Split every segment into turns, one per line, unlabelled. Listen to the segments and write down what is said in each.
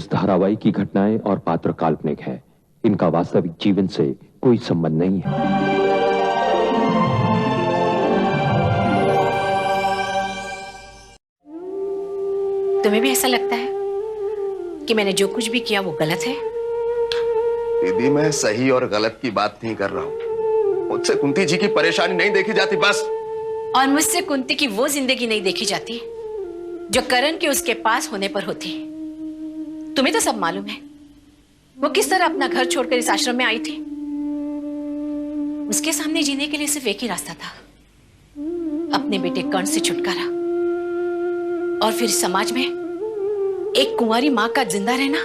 इस धारावाहिक की घटनाएं और पात्र काल्पनिक है। इनका वास्तविक जीवन से कोई संबंध नहीं है।
तुम्हें भी ऐसा लगता है कि मैंने जो कुछ भी किया वो गलत है?
दीदी, मैं सही और गलत की बात नहीं कर रहा हूँ। मुझसे कुंती जी की परेशानी नहीं देखी जाती बस।
और मुझसे कुंती की वो जिंदगी नहीं देखी जाती जो करण के उसके पास होने पर होती। तुम्हें तो सब मालूम है वो किस तरह अपना घर छोड़कर इस आश्रम में आई थी। उसके सामने जीने के लिए सिर्फ एक ही रास्ता था, अपने बेटे कर्ण से छुटकारा। और फिर समाज में एक कुंवारी मां का जिंदा रहना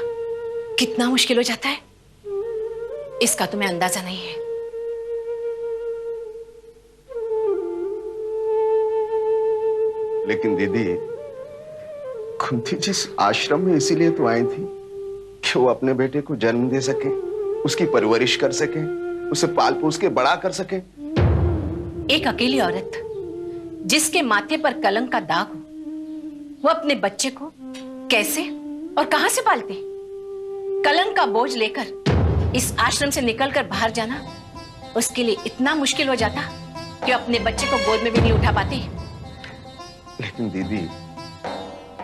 कितना मुश्किल हो जाता है, इसका तुम्हें अंदाजा नहीं है।
लेकिन दीदी, कुंती जी इस आश्रम में इसीलिए तो आई थी कि वो अपने बेटे को जन्म दे सके, उसकी परवरिश कर सके, उसे पाल पोस के बड़ा कर सके।
एक अकेली औरत जिसके माथे पर कलंक का दाग हो, वो अपने बच्चे को कैसे और कहां से पालते? कलंक का बोझ लेकर इस आश्रम से निकलकर बाहर जाना उसके लिए इतना मुश्किल हो जाता कि अपने बच्चे को गोद में भी नहीं उठा पाती।
लेकिन दीदी,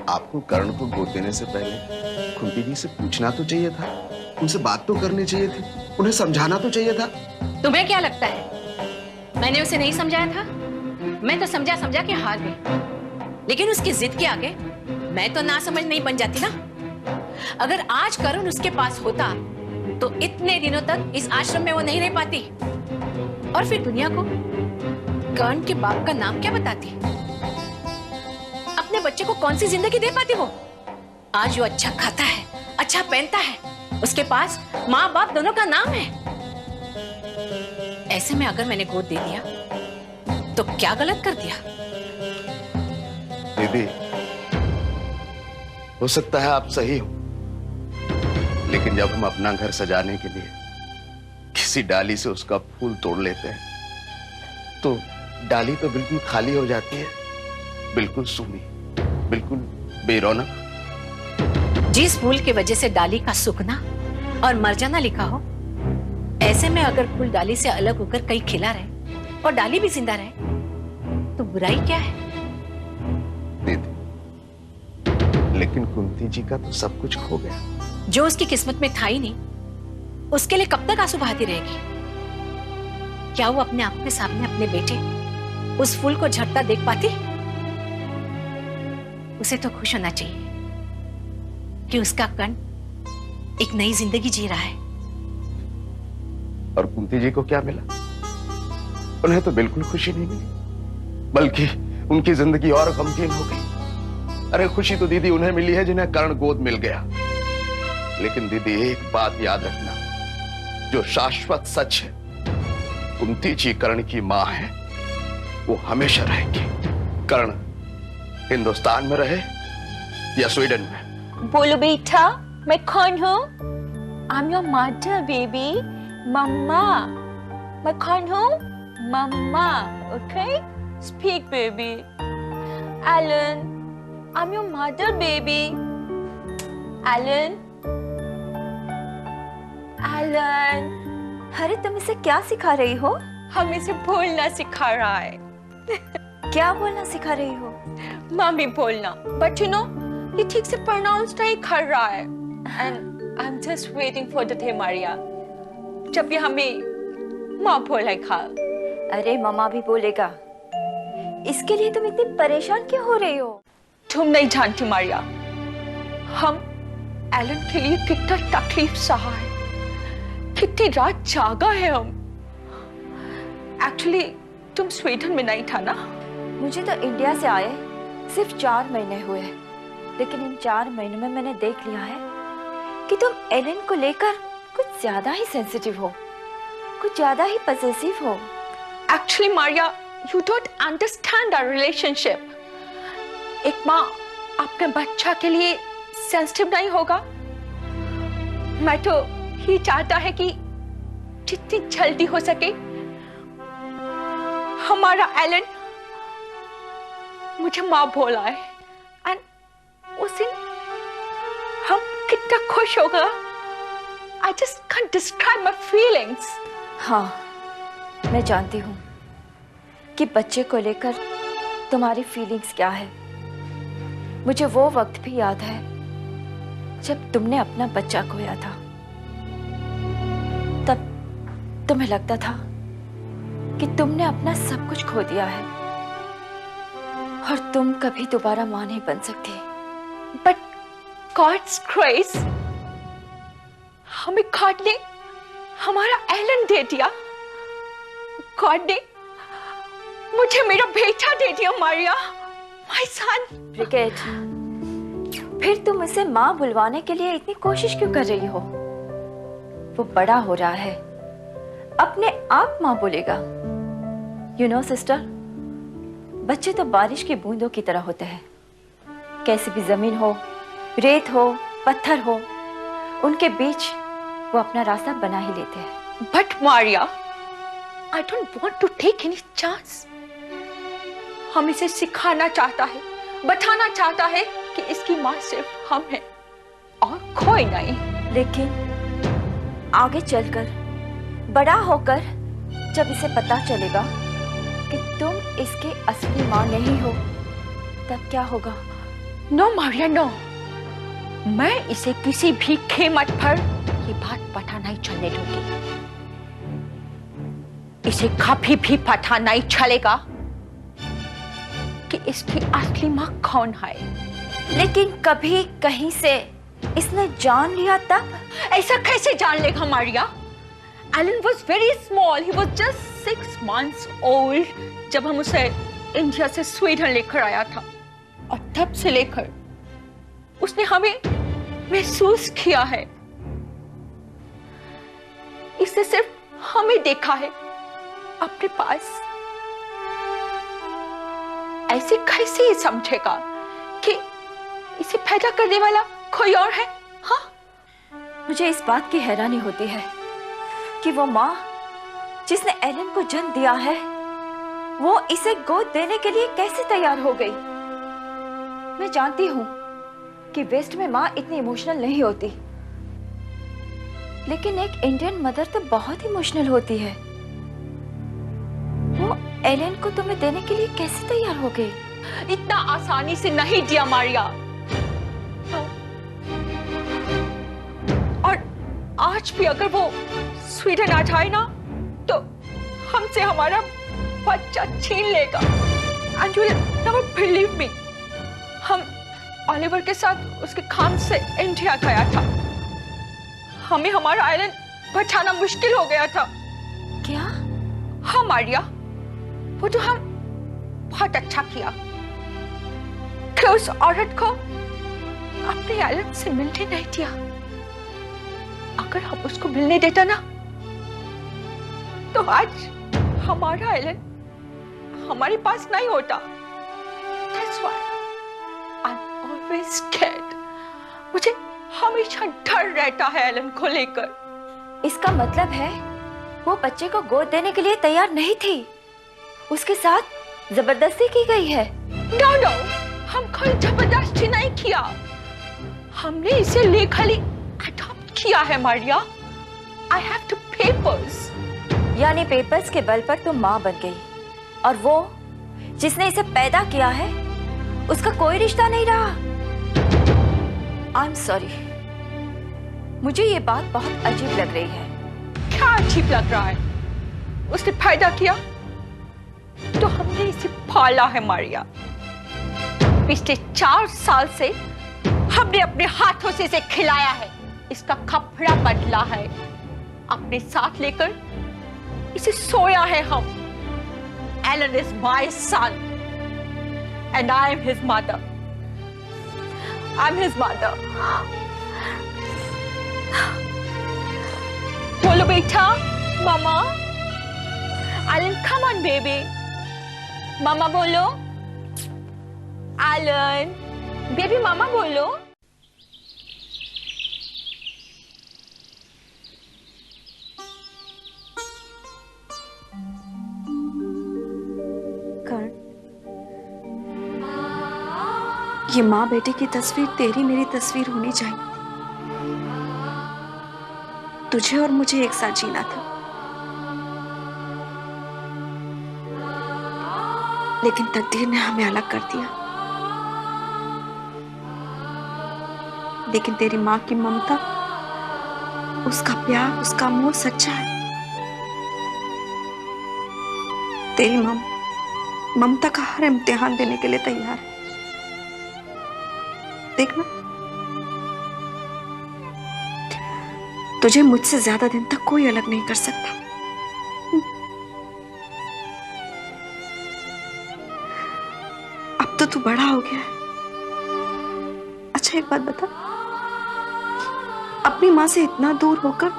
आपको कर्ण को गोद देने से पहले कुंती जी से पूछना तो चाहिए था, उनसे बात तो करनी चाहिए थी, उन्हें समझाना तो चाहिए था।
तुम्हें क्या लगता है मैंने उसे नहीं समझाया था? मैं तो समझा समझा के हार गई, लेकिन उसकी जिद के आगे मैं तो ना समझ नहीं बन जाती ना। अगर आज करुण उसके पास होता तो इतने दिनों तक इस आश्रम में वो नहीं रह पाती, और फिर दुनिया को कर्ण के बाप का नाम क्या बताती? अपने बच्चे को कौन सी जिंदगी दे पाती वो? आज वो अच्छा खाता है, अच्छा पहनता है, उसके पास माँ बाप दोनों का नाम है। ऐसे में अगर मैंने गोद दे दिया तो क्या गलत कर दिया?
दीदी, हो सकता है आप सही हो, लेकिन जब हम अपना घर सजाने के लिए किसी डाली से उसका फूल तोड़ लेते हैं तो डाली तो बिल्कुल खाली हो जाती है, बिल्कुल सूनी, बिल्कुल बेरौनक।
जिस फूल की वजह से डाली का सूखना और मर जाना लिखा हो, ऐसे में अगर फूल डाली से अलग होकर कहीं खिला रहे और डाली भी जिंदा रहे तो बुराई क्या है?
दीदी, लेकिन कुंती जी का तो सब कुछ खो गया।
जो उसकी किस्मत में था ही नहीं, उसके लिए कब तक आंसू बहाती रहेगी? क्या वो अपने आंखों के सामने अपने बेटे उस फूल को झड़ता देख पाती? उसे तो खुश होना चाहिए कि उसका कर्ण एक नई जिंदगी जी रहा है।
और कुंती जी को क्या मिला? उन्हें तो बिल्कुल खुशी नहीं मिली, बल्कि उनकी जिंदगी और गमगीन हो गई। अरे खुशी तो दीदी उन्हें मिली है जिन्हें कर्ण गोद मिल गया। लेकिन दीदी, एक बात याद रखना, जो शाश्वत सच है, कुंती जी कर्ण की मां है, वो हमेशा रहेगी। कर्ण हिंदुस्तान में रहे या स्वीडन में।
बोलो बेटा, मैं कौन हूँ? I'm your mother, baby. मम्मा। मैं कौन हूँ? मम्मा। Okay? Speak, baby. Alan, I'm your mother, baby. Alan. Alan. अरे तुम इसे क्या सिखा रही हो? हम इसे बोलना सिखा रहा है। क्या बोलना सिखा रही हो? मम्मी बोलना, but you know, ये ठीक से प्रोनाउंस नहीं कर रहा है। And I'm just waiting for the day, Maria, जब ये हमें माँ बोलेगा। अरे मम्मा भी बोलेगा। इसके लिए तुम इतनी परेशान क्यों हो रही हो? तुम नहीं जानती मारिया, हम एलन के लिए कितना तकलीफ सहा है, कितनी रात जागा है हम। एक्चुअली तुम स्वीडन में नहीं था ना? मुझे तो इंडिया से आए सिर्फ 4 महीने हुए, लेकिन इन 4 महीनों में मैंने देख लिया है कि तुम एलन को लेकर कुछ ज्यादा ही सेंसिटिव हो, कुछ ज्यादा ही पॉसेसिव हो। Actually Maria, you don't understand our relationship. एक माँ अपने बच्चा के लिए सेंसिटिव नहीं होगा? मैं तो ही चाहता है कि जितनी जल्दी हो सके हमारा एलन मुझे माँ बोला है, एंड उस दिन हम कितना खुश होगा। I just can't describe my feelings. हाँ, मैं जानती हूँ कि बच्चे को लेकर तुम्हारी फीलिंग्स क्या है। मुझे वो वक्त भी याद है जब तुमने अपना बच्चा खोया था। तब तुम्हें लगता था कि तुमने अपना सब कुछ खो दिया है और तुम कभी दोबारा मां नहीं बन सकती। बट गॉड्स ग्रेस, हमें गॉड ने हमारा एलन दे दिया। गॉड ने मुझे मेरा बेटा दे दिया, मारिया, माय सन। ब्रिगेड, फिर तुम उसे मां बुलवाने के लिए इतनी कोशिश क्यों कर रही हो? वो बड़ा हो रहा है, अपने आप मां बोलेगा। यू नो सिस्टर, बच्चे तो बारिश की बूंदों की तरह होते हैं। कैसी भी जमीन हो, रेत हो, पत्थर हो, उनके बीच वो अपना रास्ता बना ही लेते हैं। But Maria, I don't want to take any chance. हम इसे सिखाना चाहता है, बताना चाहता है कि इसकी माँ सिर्फ हम हैं और कोई नहीं। लेकिन आगे चलकर, बड़ा होकर जब इसे पता चलेगा कि तुम इसकी असली माँ नहीं हो, तब क्या होगा? No Maria, no. मैं इसे किसी भी कीमत पर ये बात पता नहीं चलने दूंगी। इसे कभी भी पता नहीं चलेगा कि इसकी असली मां कौन है। लेकिन कभी कहीं से इसने जान लिया तब? ऐसा कैसे जान लेगा Maria? Alan was very small. He was just 6 months old जब हम उसे इंडिया से स्वीडन लेकर आया था, और तब से लेकर उसने हमें महसूस किया है। इसने सिर्फ हमें देखा है अपने पास। ऐसे कैसे ये समझेगा कि इसे पैदा करने वाला कोई और है? हाँ, मुझे इस बात की हैरानी होती है कि वो माँ जिसने एलन को जन्म दिया है, वो इसे गोद देने के लिए कैसे तैयार हो गई। मैं जानती हूँ कि वेस्ट में माँ इतनी इमोशनल नहीं होती, लेकिन एक इंडियन मदर तो बहुत इमोशनल होती है। वो एलन को तुम्हें देने के लिए कैसे तैयार हो गई? इतना आसानी से नहीं दिया मारिया। और आज भी अगर वो स्वीडन आ जाए ना, तो हमसे हमारा बच्चा छीन लेगा। And you'll never believe me. हम ओलिवर के साथ उसके काम से इंडिया गया था। हमें हमारा आइलैंड बचाना मुश्किल हो गया था। क्या? हाँ मारिया, वो तो हम बहुत अच्छा किया कि उस औरत को अपने आइलैंड से मिलने नहीं दिया। अगर हम उसको मिलने देता ना, तो आज हमारा आइलैंड हमारे पास नहीं होता। That's why I'm always scared. मुझे हमेशा डर रहता है एलन को लेकर। इसका मतलब है वो बच्चे को गोद देने के लिए तैयार नहीं थी, उसके साथ जबरदस्ती की गई है। नो नो, हम कोई जबरदस्ती नहीं किया, हमने इसे लीगली अडॉप्ट किया है Maria. I have the papers. यानी पेपर्स के बल पर तुम माँ बन गई, और वो जिसने इसे पैदा किया है उसका कोई रिश्ता नहीं रहा। I'm sorry, मुझे ये बात बहुत अजीब लग रही है। क्या अजीब लग रहा है? उसने पैदा किया तो हमने इसे पाला है मारिया। पिछले 4 साल से हमने अपने हाथों से इसे खिलाया है, इसका कपड़ा बदला है, अपने साथ लेकर इसे सोया है हम। Alan is my son and I am his mother. I'm his mother. बोलो बेटा, मामा। Alan, come on baby. मामा बोलो। Alan, बेबी मामा बोलो।
ये माँ बेटे की तस्वीर तेरी मेरी तस्वीर होनी चाहिए।
तुझे और मुझे एक साथ जीना था, लेकिन तकदीर ने हमें अलग कर दिया। लेकिन तेरी माँ की ममता, उसका प्यार, उसका मोह सच्चा है। तेरी ममता का हर इम्तिहान देने के लिए तैयार है। देखना, तुझे मुझसे ज्यादा दिन तक कोई अलग नहीं कर सकता। अब तो तू बड़ा हो गया है। अच्छा एक बात बता, अपनी माँ से इतना दूर होकर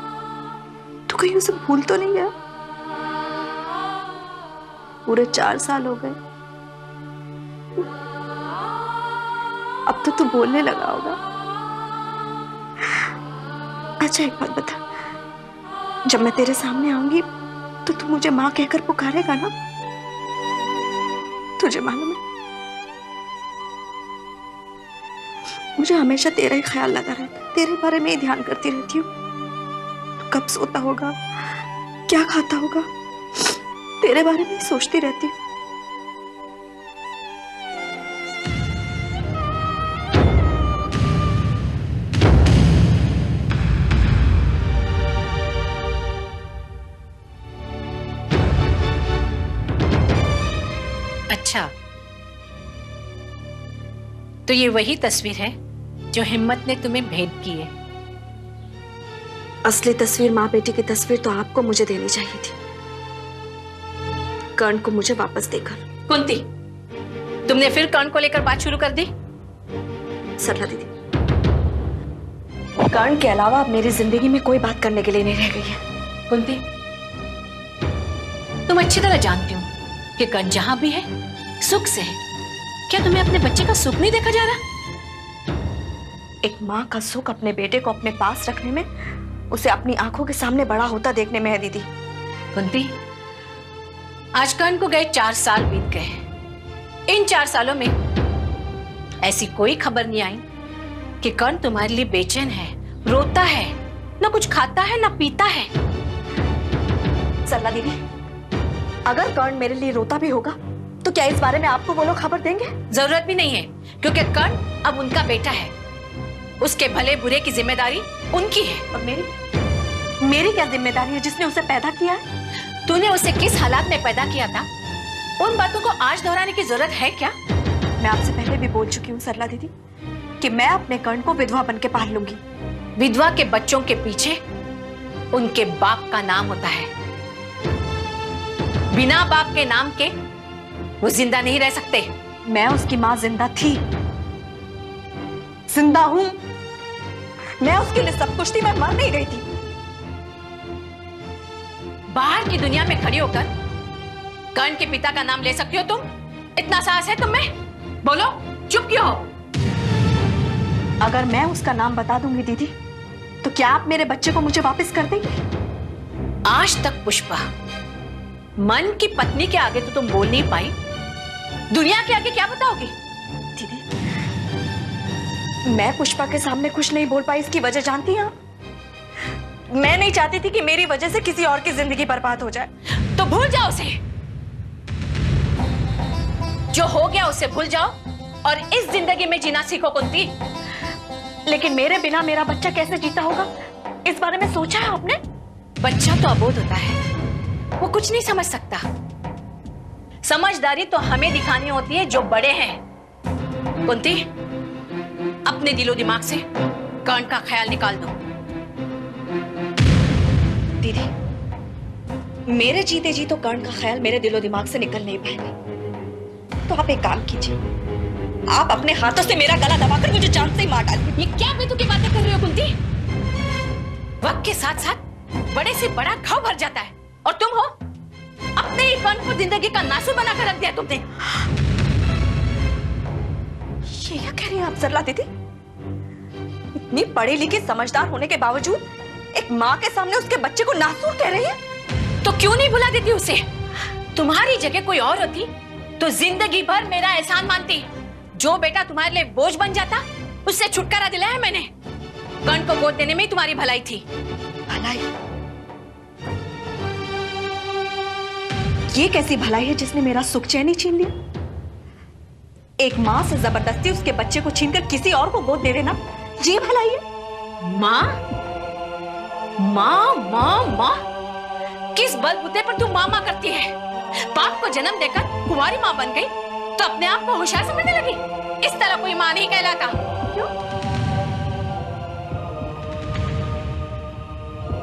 तू कहीं उसे भूल तो नहीं गया? पूरे 4 साल हो गए, अब तो तू बोलने लगा होगा। अच्छा एक बात बता, जब मैं तेरे सामने आऊंगी तो तू मुझे माँ कहकर पुकारेगा ना? तुझे मालूम है, मुझे हमेशा तेरा ही ख्याल लगा रहता है, तेरे बारे में ही ध्यान करती रहती हूँ। तू कब सोता होगा, क्या खाता होगा, तेरे बारे में ही सोचती रहती हूँ।
अच्छा, तो ये वही तस्वीर है जो हिम्मत ने तुम्हें भेंट की है?
असली तस्वीर, माँ बेटी की तस्वीर तो आपको मुझे देनी चाहिए थी, कर्ण को मुझे वापस देकर।
कुंती, तुमने फिर कर्ण को लेकर बात शुरू कर दी?
सरला दीदी, कर्ण के अलावा अब मेरी जिंदगी में कोई बात करने के लिए नहीं रह गई है।
कुंती, तुम अच्छी तरह जानती हो कि कर्ण जहां भी है सुख से है। क्या तुम्हें अपने बच्चे का सुख नहीं देखा जा रहा?
एक माँ का सुख अपने बेटे को अपने पास रखने में, उसे अपनी आंखों के सामने बड़ा होता देखने में है दीदी।
कुंती, आज कर्ण को गए 4 साल बीत गए। इन 4 सालों में ऐसी कोई खबर नहीं आई कि कर्ण तुम्हारे लिए बेचैन है, रोता है, ना कुछ खाता है ना पीता है।
सरला दीदी, अगर कर्ण मेरे लिए रोता भी होगा तो क्या इस बारे में आपको वो लोग खबर देंगे?
जरूरत भी नहीं है, क्योंकि कर्ण अब उनका बेटा है। उसके भले बुरे की जिम्मेदारी उनकी है।
और मेरी क्या जिम्मेदारी है जिसने उसे पैदा किया है?
तूने उसे किस हालात में पैदा किया था, उन बातों को आज दोहराने की जरूरत है क्या?
मैं आपसे पहले भी बोल चुकी हूँ सरला दीदी कि मैं अपने कर्ण को विधवा बन के पाल लूंगी।
विधवा के बच्चों के पीछे उनके बाप का नाम होता है। बिना बाप के नाम के वो जिंदा नहीं रह सकते।
मैं उसकी माँ जिंदा थी, जिंदा हूं। मैं उसके लिए सब कुछ थी, मैं मर नहीं गई थी।
बाहर की दुनिया में खड़ी होकर कर्ण के पिता का नाम ले सकती हो तुम? इतना साहस है तुम में? बोलो, चुप क्यों हो?
अगर मैं उसका नाम बता दूंगी दीदी, तो क्या आप मेरे बच्चे को मुझे वापस कर देंगे?
आज तक पुष्पा, मन की पत्नी के आगे तो तुम बोल नहीं पाई, दुनिया के आगे क्या बताओगी?
दीदी, मैं पुष्पा के सामने कुछ नहीं बोल पाई, इसकी वजह जानती हैं आप? मैं नहीं चाहती थी कि मेरी वजह से किसी और की जिंदगी बर्बाद हो जाए।
तो भूल जाओ उसे, जो हो गया उसे भूल जाओ और इस जिंदगी में जीना सीखो कुंती।
लेकिन मेरे बिना मेरा बच्चा कैसे जीता होगा, इस बारे में सोचा है आपने?
बच्चा तो अबोध होता है, वो कुछ नहीं समझ सकता। समझदारी तो हमें दिखानी होती है जो बड़े हैं। कुंती, अपने दिलो दिमाग से कर्ण का ख्याल निकाल दो।
दीदी, मेरे जीते जी तो कर्ण का ख्याल मेरे दिलो दिमाग से निकल नहीं पाएगा। तो आप एक काम कीजिए, आप अपने हाथों से मेरा गला दबाकर मुझे जान से ही मार डालिए।
ये क्या बेतुकी बातें कर रही हो कुंती? वक्त के साथ साथ बड़े से बड़ा घाव भर जाता है, और तुम हो अपने ही कर्ण को जिंदगी का नासूर बनाकर रख दिया तुमने।
ये क्या कह रही हैं आप सरला दीदी? इतनी पढ़ी लिखी समझदार होने के बावजूद एक माँ के सामने उसके बच्चे को नासूर कह रही है?
तो क्यों नहीं भुला देती उसे? तुम्हारी जगह कोई और होती तो जिंदगी भर मेरा एहसान मानती। जो बेटा तुम्हारे लिए बोझ बन जाता, उससे छुटकारा दिलाया मैंने। कर्ण को गोद देने में ही तुम्हारी भलाई थी।
भलाई? ये कैसी भलाई है जिसने मेरा सुख चैन ही छीन लिया? एक माँ से जबरदस्ती उसके बच्चे को छीनकर किसी और को गोद दे देना, ये भलाई है?
माँ माँ माँ माँ, किस बलबूते पर तू माँ माँ करती है? बाप को जन्म देकर कुंवारी माँ बन गई तो अपने आप को होशियार समझने लगी। इस तरह कोई माँ नहीं कहलाता।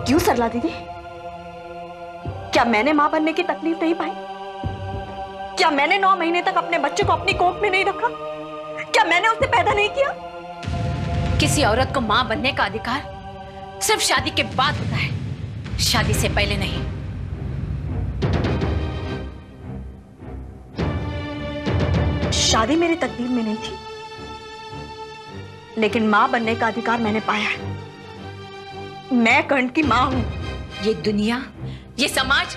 क्यों सरला दीदी? क्या मैंने मां बनने की तकलीफ नहीं पाई? क्या मैंने 9 महीने तक अपने बच्चे को अपनी कोख में नहीं रखा? क्या मैंने उसे पैदा नहीं किया?
किसी औरत को मां बनने का अधिकार सिर्फ शादी के बाद होता है, शादी से पहले नहीं।
शादी मेरी तकदीर में नहीं थी, लेकिन मां बनने का अधिकार मैंने पाया है। मैं कर्ण की मां हूं।
ये दुनिया, ये समाज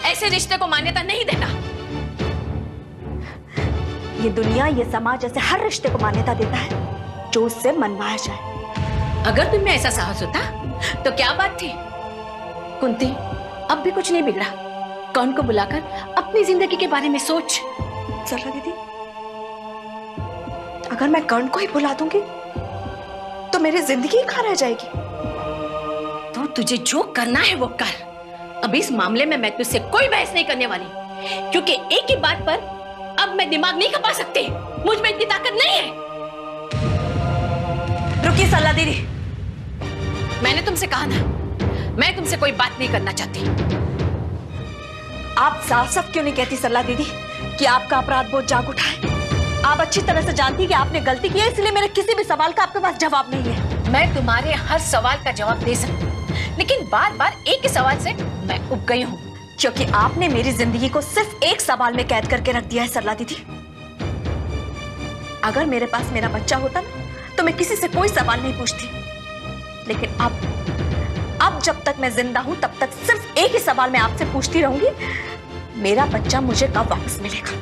ऐसे रिश्ते को मान्यता नहीं देता।
ये दुनिया, ये समाज ऐसे हर रिश्ते को मान्यता देता है जो उससे मनवाया जाए।
अगर तुम में ऐसा साहस होता तो क्या बात थी? कुंती, अब भी कुछ नहीं बिगड़ा। कर्ण को बुलाकर अपनी जिंदगी के बारे में सोच।
सरला दीदी, अगर मैं कर्ण को ही बुला दूंगी तो मेरी जिंदगी ही खा रह जाएगी।
तो तुझे जो करना है वो कर। अब इस मामले में मैं तुझसे कोई बहस नहीं करने वाली, क्योंकि एक ही बात पर अब मैं दिमाग नहीं खपा सकती। मुझ में इतनी ताकत नहीं है।
रुकिए सरला दीदी,
मैंने तुमसे कहा ना, मैं तुमसे कोई बात नहीं करना चाहती।
आप साफ साफ क्यों नहीं कहती सरला दीदी कि आपका अपराध बोझ जाग उठा है? आप अच्छी तरह से जानती कि आपने गलती की है, इसलिए मेरे किसी भी सवाल का आपके पास जवाब नहीं है।
मैं तुम्हारे हर सवाल का जवाब दे सकती हूँ, लेकिन बार बार एक ही सवाल से मैं उब गई हूँ।
क्योंकि आपने मेरी जिंदगी को सिर्फ एक सवाल में कैद करके रख दिया है सरला दीदी। अगर मेरे पास मेरा बच्चा होता ना तो मैं किसी से कोई सवाल नहीं पूछती, लेकिन अब जब तक मैं जिंदा हूं तब तक सिर्फ एक ही सवाल मैं आपसे पूछती रहूंगी, मेरा बच्चा मुझे कब वापस मिलेगा?